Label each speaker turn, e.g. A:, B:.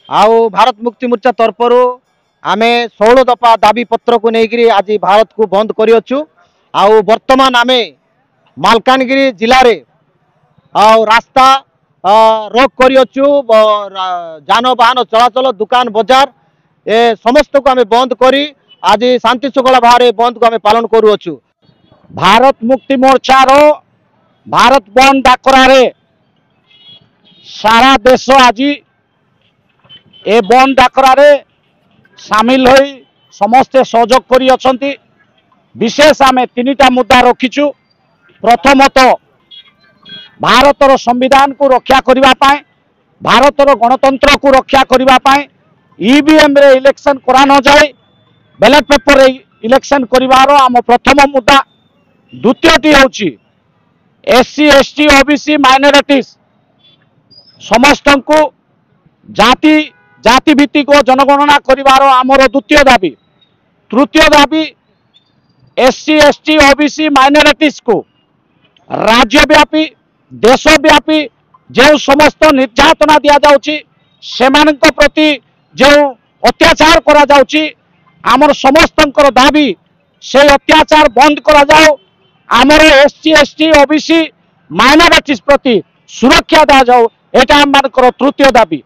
A: आउ भारत मुक्ति मोर्चा तरफर आमे 16 दफा दाबी पत्र को लेकर आज भारत को बंद करियछु। आउ वर्तमान आमे मालकानगिरी जिले रे आउ रास्ता रोक करियछु। जानवाहन चलाचल दुकान बाजार ए समस्त को आमे बंद करी आज शांति शृंखला भाव बंद को आमे पालन करुअछु।
B: भारत मुक्ति मोर्चा रो भारत बंद डाकरा रे सारा देश आज ए बंद डाकरा रे सामिल होई समस्ते सहयोग करी अछंती। विशेष आमे तीनिटा मुद्दा रखिछु। प्रथमतः भारतर संविधान को रक्षा करिबा पाए, भारतर गणतंत्र को रक्षा करिबा पाए ईवीएम रे इलेक्शन करा न जाए, बैलेट पेपर रे इलेक्शन करिवार आम प्रथम मुद्दा। द्वितीयटी होची एससी एसटी ओबीसी माइनॉरिटीज समस्त को जाति जाति भित्तिक जनगणना करिवार आमर द्वितीय दाबी। तृतीय दाबी एससी एसटी ओबीसी माइनॉरिटीज को राज्यव्यापी देशव्यापी जो समस्त निर्यातना दिया जाउची सेमानक प्रति जो अत्याचार करा जाउची आमर समस्तंकर दाबी से अत्याचार बंद करा जाओ। आमर एससी एसटी ओबीसी माइनॉरिटीज प्रति सुरक्षा दा जाओ। एटा आम मानकर तृतीय दाबी।